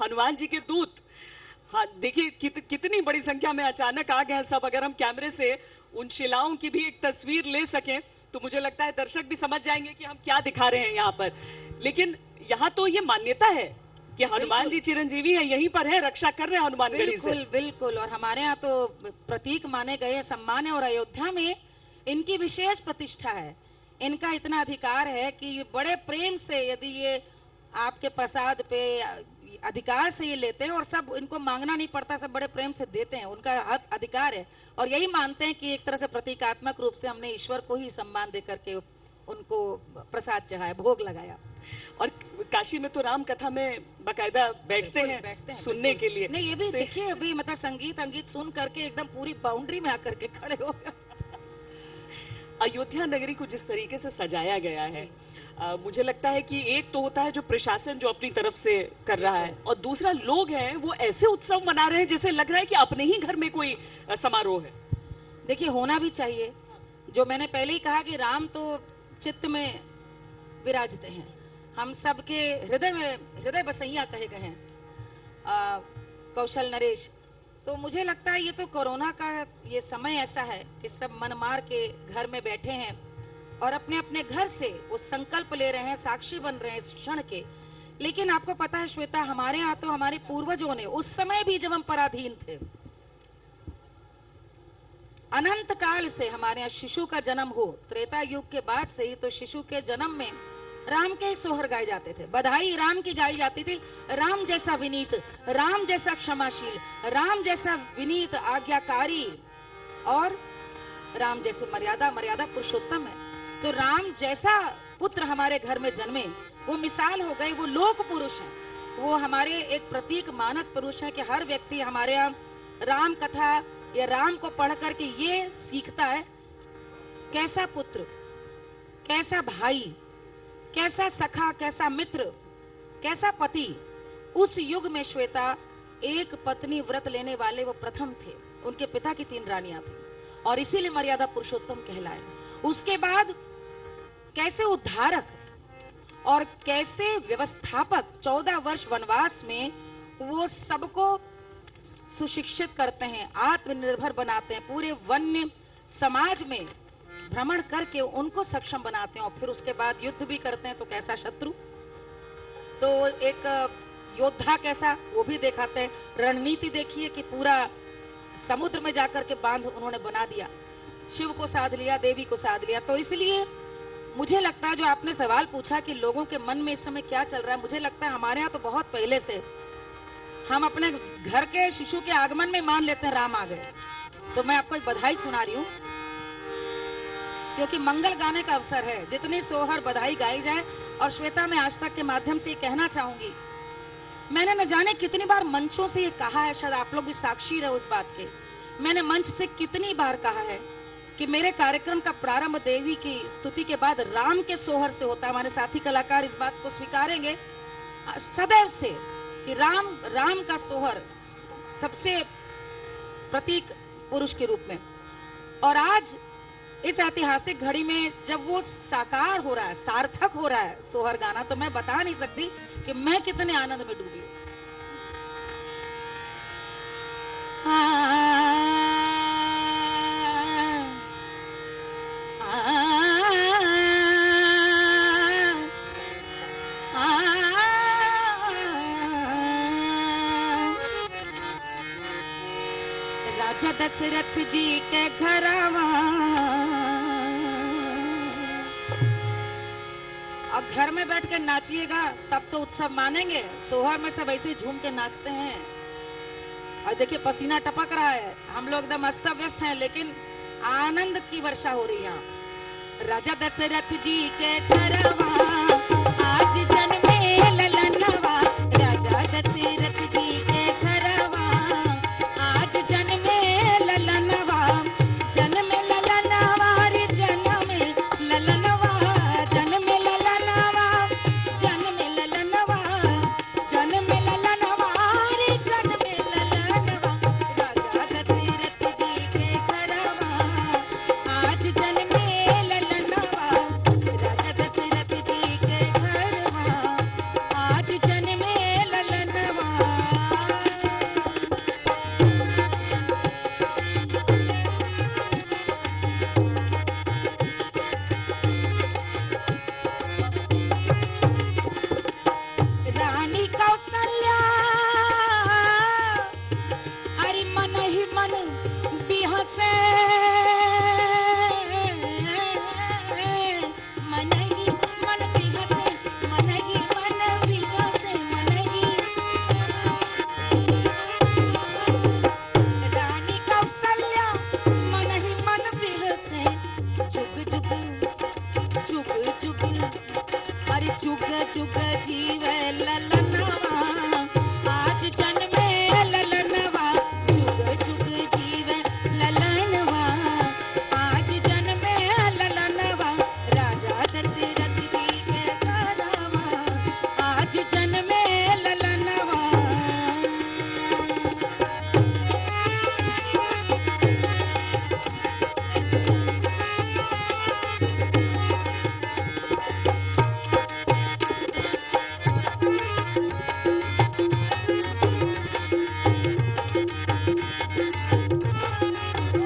हनुमान जी के दूत। हाँ देखिए कितनी बड़ी संख्या में अचानक आ गए हैं सब। अगर हम कैमरे से उन शिलाओं की भी एक तस्वीर ले सकें तो मुझे लगता है दर्शक भी समझ जाएंगे कि हम क्या दिखा रहे हैं यहाँ पर। लेकिन यहाँ तो ये मान्यता है कि हनुमान जी चिरंजीवी है, यहीं पर है, रक्षा कर रहे हैं हनुमानगढ़ी से। बिल्कुल बिल्कुल। और हमारे यहाँ तो प्रतीक माने गए, सम्मान है। और अयोध्या में इनकी विशेष प्रतिष्ठा है, इनका इतना अधिकार है कि बड़े प्रेम से यदि ये आपके प्रसाद पे अधिकार से ये लेते हैं, और सब इनको मांगना नहीं पड़ता, सब बड़े प्रेम से देते हैं, उनका हक अधिकार है। और यही मानते हैं कि एक तरह से प्रतीकात्मक रूप से हमने ईश्वर को ही सम्मान दे करके उनको प्रसाद चढ़ाया, भोग लगाया। और काशी में तो राम कथा में बकायदा बैठते हैं सुनने के लिए। नहीं ये भी देखिए, अभी मतलब संगीत सुन करके एकदम पूरी बाउंड्री में आकर के खड़े हो गए। अयोध्या नगरी को जिस तरीके से सजाया गया है, मुझे लगता है कि एक तो होता है जो प्रशासन जो अपनी तरफ से कर रहा है, और दूसरा लोग हैं वो ऐसे उत्सव मना रहे हैं जैसे लग रहा है कि अपने ही घर में कोई समारोह है। देखिए होना भी चाहिए। जो मैंने पहले ही कहा कि राम तो चित्त में विराजते हैं, हम सबके हृदय में हृदय बसैया कहे गए हैं कौशल नरेश। तो मुझे लगता है ये तो कोरोना का ये समय ऐसा है कि सब मन मार के घर में बैठे हैं और अपने अपने घर से वो संकल्प ले रहे हैं, साक्षी बन रहे हैं इस क्षण के। लेकिन आपको पता है श्वेता, हमारे यहाँ तो हमारे पूर्वजों ने उस समय भी जब हम पराधीन थे, अनंत काल से हमारे यहाँ शिशु का जन्म हो, त्रेता युग के बाद से ही तो शिशु के जन्म में राम के सोहर गाए जाते थे, बधाई राम की गाई जाती थी। राम जैसा विनीत, राम जैसा क्षमाशील, राम जैसा विनीत आज्ञाकारी, और राम जैसे मर्यादा पुरुषोत्तम है। तो राम जैसा पुत्र हमारे घर में जन्मे, वो मिसाल हो गए, वो लोक पुरुष है, वो हमारे एक प्रतीक मानस पुरुष है कि हर व्यक्ति हमारे यहाँ राम कथा या राम को पढ़ करके ये सीखता है कैसा पुत्र, कैसा भाई, कैसा सखा, कैसा मित्र, कैसा पति। उस युग में श्वेता एक पत्नी व्रत लेने वाले वो प्रथम थे, उनके पिता की 3 रानियां थी और इसीलिए मर्यादा पुरुषोत्तम कहलाए। उसके बाद कैसे उद्धारक और कैसे व्यवस्थापक 14 वर्ष वनवास में वो सबको सुशिक्षित करते हैं, आत्मनिर्भर बनाते हैं, पूरे वन्य समाज में भ्रमण करके उनको सक्षम बनाते हैं और फिर उसके बाद युद्ध भी करते हैं। तो कैसा शत्रु, तो एक योद्धा कैसा, वो भी दिखाते हैं। रणनीति देखिए कि पूरा समुद्र में जाकर के बांध उन्होंने बना दिया, शिव को साध लिया, देवी को साध लिया। तो इसलिए मुझे लगता है जो आपने सवाल पूछा कि लोगों के मन में इस समय क्या चल रहा है, मुझे लगता है हमारे यहाँ तो बहुत पहले से हम अपने घर के शिशु के आगमन में मान लेते हैं राम आ गए। तो मैं आपको एक बधाई सुना रही हूँ क्योंकि मंगल गाने का अवसर है, जितनी सोहर बधाई गाई जाए। और श्वेता, मैं आज तक के माध्यम से ये कहना चाहूंगी, मैंने न जाने कितनी बार मंचों से ये कहा है, शायद आप लोग भी साक्षी रहे उस बात के। मैंने मंच से कितनी बार कहा है कि मेरे कार्यक्रम का प्रारंभ देवी की स्तुति के बाद राम के सोहर से होता है। हमारे साथी कलाकार इस बात को स्वीकारेंगे सदैव से कि राम का सोहर सबसे प्रतीक पुरुष के रूप में। और आज इस ऐतिहासिक घड़ी में जब वो साकार हो रहा है, सार्थक हो रहा है सोहर गाना, तो मैं बता नहीं सकती कि मैं कितने आनंद में डूबी हूं। राजा दशरथ जी के घरवा, और घर में बैठ के नाचिएगा तब तो उत्सव मानेंगे। सोहर में सब ऐसे झूम के नाचते हैं और देखिए पसीना टपक रहा है, हम लोग एकदम अस्त व्यस्त हैं, लेकिन आनंद की वर्षा हो रही है। राजा दशरथ जी के घरवा आज